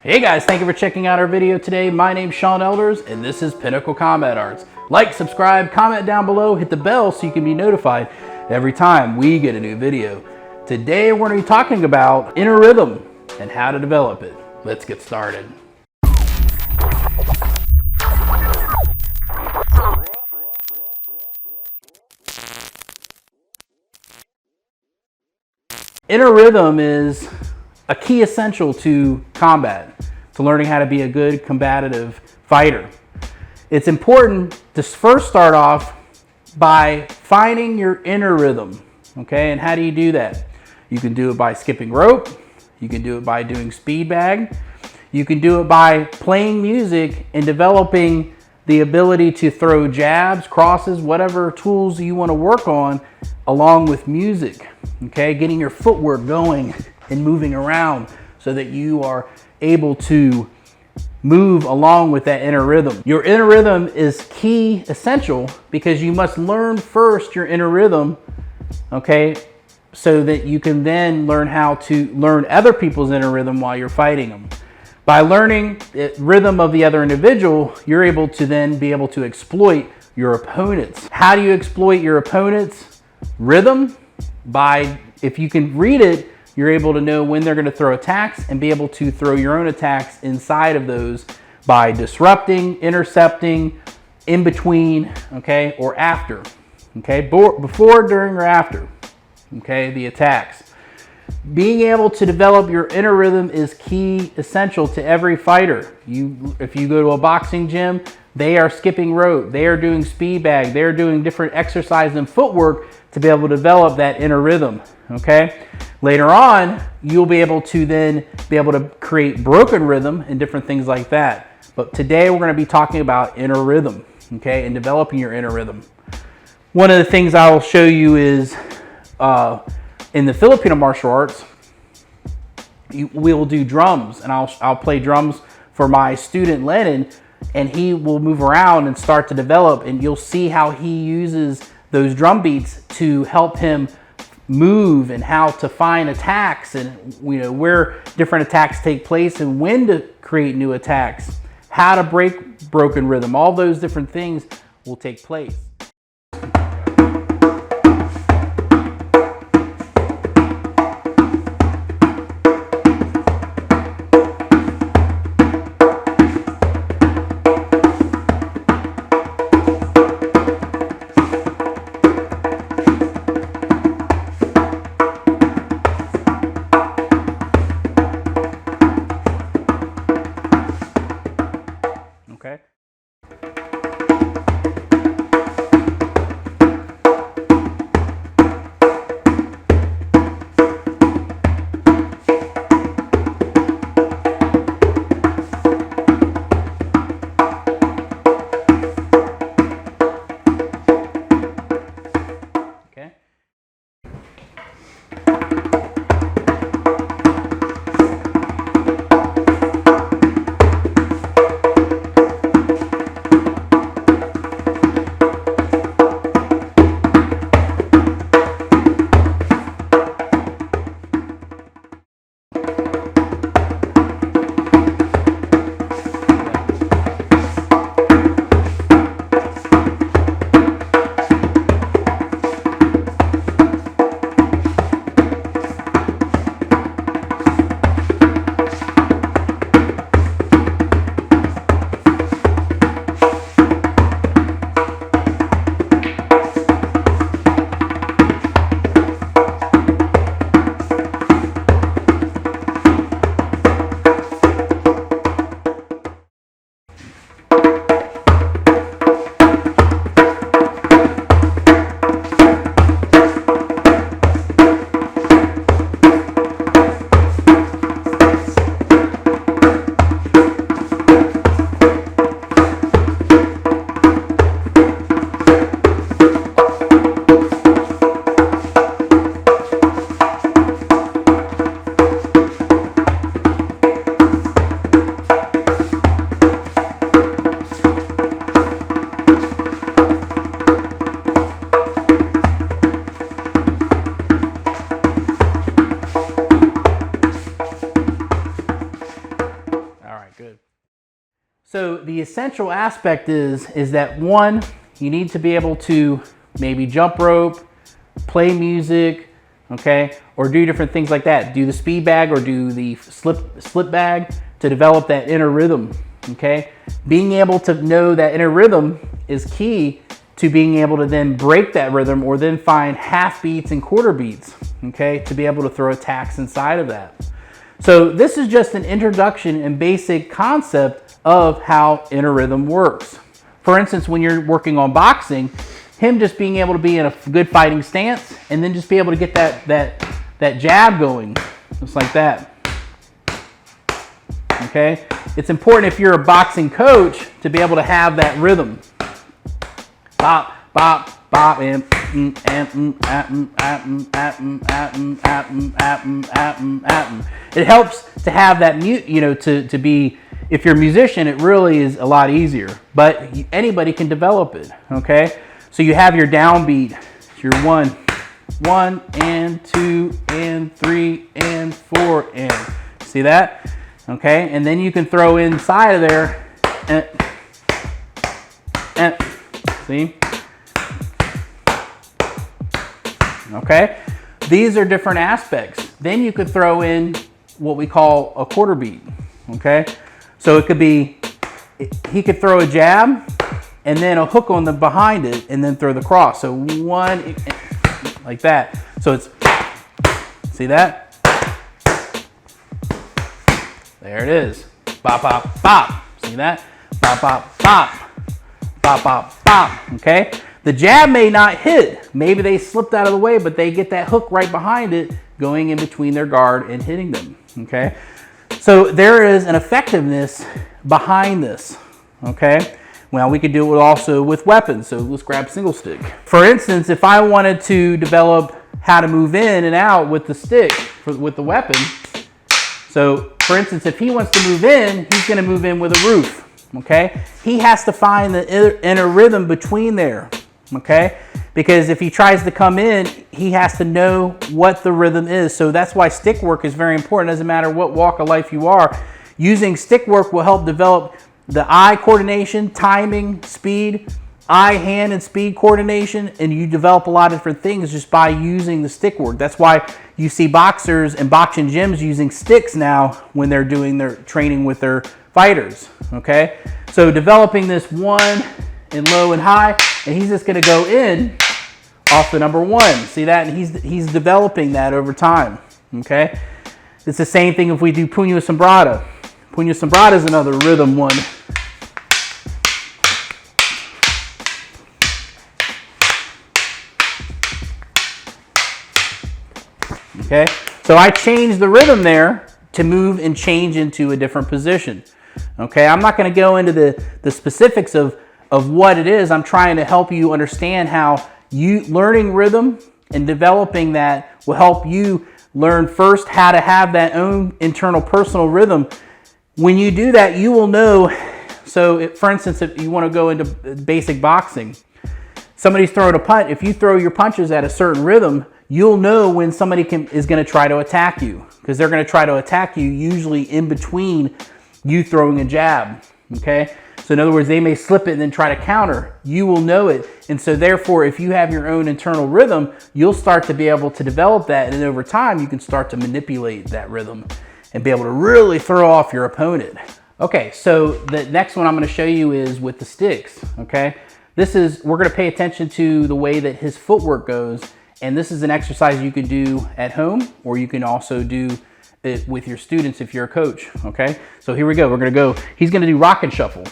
Hey guys, thank you for checking out our video today. My name's Sean Elders and this is Pinnacle Combat Arts. Like, subscribe, comment down below, hit the bell so you can be notified every time we get a new video. Today we're going to be talking about inner rhythm and how to develop it. Let's get started. Inner rhythm is a key essential to combat, to learning how to be a good combative fighter. It's important to first start off by finding your inner rhythm, okay? And how do you do that? You can do it by skipping rope, you can do it by doing speed bag, you can do it by playing music and developing the ability to throw jabs, crosses, whatever tools you want to work on along with music, okay? Getting your footwork going and moving around so that you are able to move along with that inner rhythm. Your inner rhythm is key, essential, because you must learn first your inner rhythm, okay, so that you can then learn how to learn other people's inner rhythm while you're fighting them. By learning the rhythm of the other individual, you're able to then be able to exploit your opponents. How do you exploit your opponent's rhythm? By, if you can read it, you're able to know when they're going to throw attacks and be able to throw your own attacks inside of those by disrupting, intercepting, in between, okay, or after, okay, before, during, or after, okay, the attacks. Being able to develop your inner rhythm is key, essential to every fighter. If you go to a boxing gym, they are skipping rope, they are doing speed bag, they are doing different exercise and footwork to be able to develop that inner rhythm, okay? Later on, you'll be able to then be able to create broken rhythm and different things like that. But today we're going to be talking about inner rhythm, okay, and developing your inner rhythm. One of the things I will show you is in the Filipino martial arts, we'll do drums, and I'll play drums for my student Lennon, and he will move around and start to develop, and you'll see how he uses those drum beats to help him move and how to find attacks and where different attacks take place and when to create new attacks, how to break broken rhythm. All those different things will take place. Okay. right, good. So the essential aspect is that one, you need to be able to maybe jump rope, play music, okay, or do different things like that. Do the speed bag or do the slip bag to develop that inner rhythm, okay? Being able to know that inner rhythm is key to being able to then break that rhythm or then find half beats and quarter beats, okay, to be able to throw attacks inside of that. So this is just an introduction and basic concept of how inner rhythm works. For instance, when you're working on boxing, him just being able to be in a good fighting stance and then just be able to get that jab going, just like that. Okay? It's important if you're a boxing coach to be able to have that rhythm. Bop, bop, bop, and it helps to have that to be, if you're a musician, it really is a lot easier, but anybody can develop it, okay? So you have your downbeat, your 1, 1 and 2 and 3 and 4 and, see that? Okay, and then you can throw inside of there, see? Okay, these are different aspects. Then you could throw in what we call a quarter beat, okay? So it could be, he could throw a jab and then a hook on the behind it and then throw the cross. So 1, like that. So it's, see that? There it is. Bop, bop, bop. See that? Bop, bop, bop. Bop, bop, bop. Okay? The jab may not hit. Maybe they slipped out of the way, but they get that hook right behind it going in between their guard and hitting them. Okay? So there is an effectiveness behind this. Okay? Well, we could do it also with weapons. So let's grab single stick. For instance, if I wanted to develop how to move in and out with the stick, with the weapon. So for instance, if he wants to move in, he's going to move in with a roof. Okay? He has to find the inner rhythm between there. Okay? Because if he tries to come in, he has to know what the rhythm is. So that's why stick work is very important. It doesn't matter what walk of life you are. Using stick work will help develop the eye coordination, timing, speed, eye, hand, and speed coordination, and you develop a lot of different things just by using the stick work. That's why you see boxers and boxing gyms using sticks now when they're doing their training with their fighters, okay? So developing this 1 and low and high, and he's just gonna go in off the number 1. See that? And he's developing that over time, okay? It's the same thing if we do puño sombrada. Puño sombrada is another rhythm one. Okay, so I changed the rhythm there to move and change into a different position. Okay, I'm not going to go into the specifics of what it is. I'm trying to help you understand how you learning rhythm and developing that will help you learn first how to have that own internal personal rhythm. When you do that, you will know. So for instance, if you want to go into basic boxing, somebody's throwing a punch. If you throw your punches at a certain rhythm, you'll know when somebody is going to try to attack you, because they're going to try to attack you usually in between you throwing a jab, okay? So in other words, they may slip it and then try to counter. You will know it. And so therefore, if you have your own internal rhythm, you'll start to be able to develop that. And over time, you can start to manipulate that rhythm and be able to really throw off your opponent. Okay, so the next one I'm going to show you is with the sticks, okay? We're going to pay attention to the way that his footwork goes. And this is an exercise you can do at home, or you can also do it with your students if you're a coach, okay? So here we go. We're going to go. He's going to do rock and shuffle.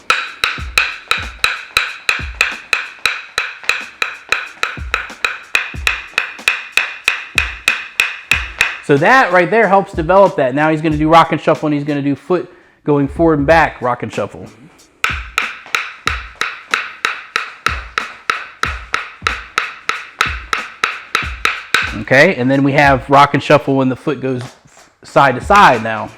So that right there helps develop that. Now he's going to do rock and shuffle, and he's going to do foot going forward and back, rock and shuffle. Okay, and then we have rock and shuffle when the foot goes side to side now.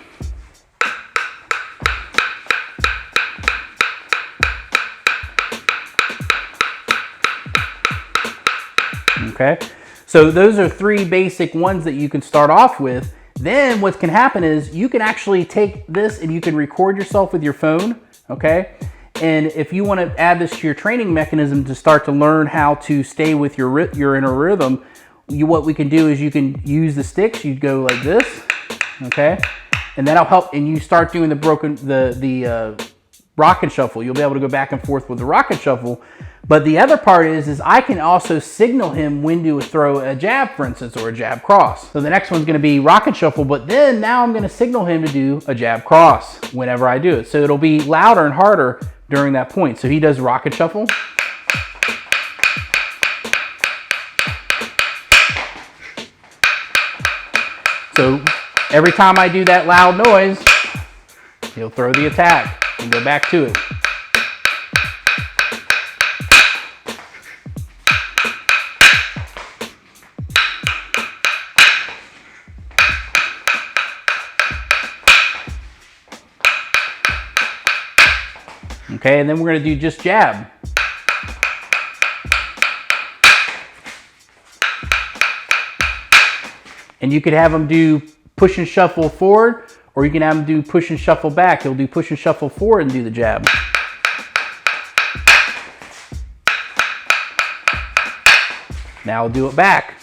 Okay, so those are 3 basic ones that you can start off with. Then what can happen is you can actually take this and you can record yourself with your phone, okay? And if you want to add this to your training mechanism to start to learn how to stay with your inner rhythm, what we can do is you can use the sticks. You go like this, okay? And that'll help, and you start doing the rock and shuffle. You'll be able to go back and forth with the rock and shuffle. But the other part is I can also signal him when to throw a jab, for instance, or a jab cross. So the next one's gonna be rock and shuffle, but then now I'm gonna signal him to do a jab cross whenever I do it. So it'll be louder and harder during that point. So he does rock and shuffle. So every time I do that loud noise, he'll throw the attack and go back to it. Okay, and then we're gonna do just jab. And you could have him do push and shuffle forward, or you can have him do push and shuffle back. He'll do push and shuffle forward and do the jab. Now I'll do it back.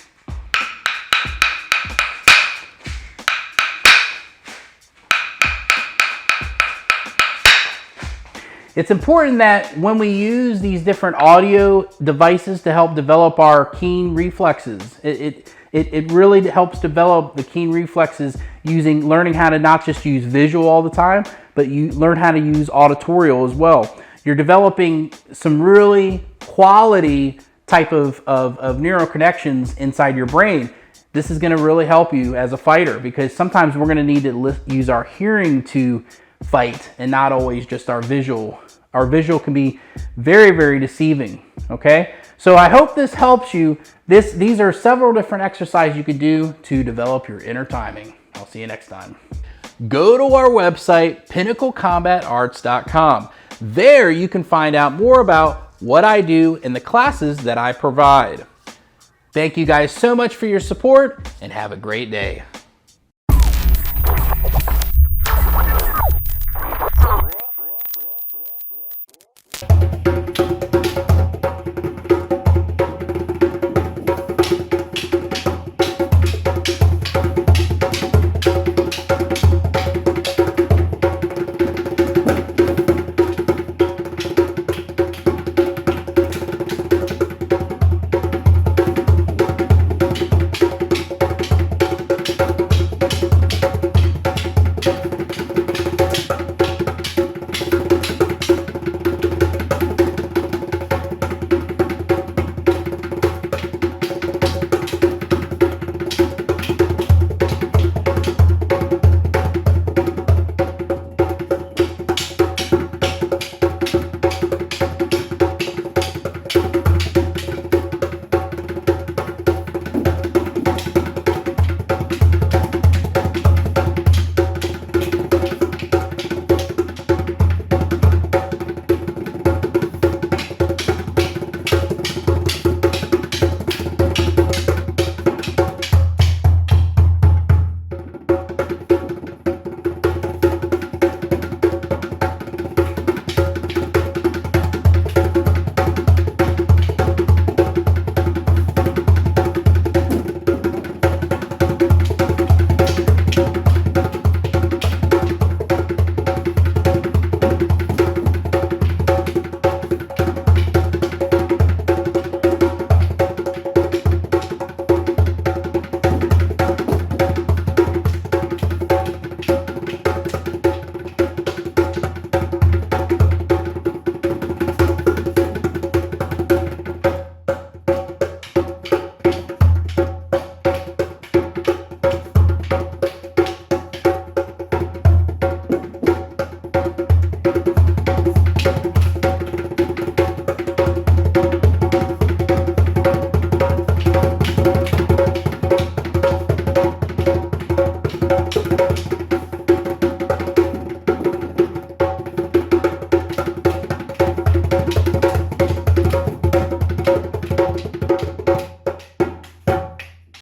It's important that when we use these different audio devices to help develop our keen reflexes, it really helps develop the keen reflexes learning how to not just use visual all the time, but you learn how to use auditorial as well. You're developing some really quality type of neural connections inside your brain. This is gonna really help you as a fighter, because sometimes we're gonna need to use our hearing to fight and not always just our visual. Our visual can be very, very deceiving, okay? So I hope this helps you. These are several different exercises you could do to develop your inner timing. I'll see you next time. Go to our website, pinnaclecombatarts.com. There you can find out more about what I do and the classes that I provide. Thank you guys so much for your support, and have a great day.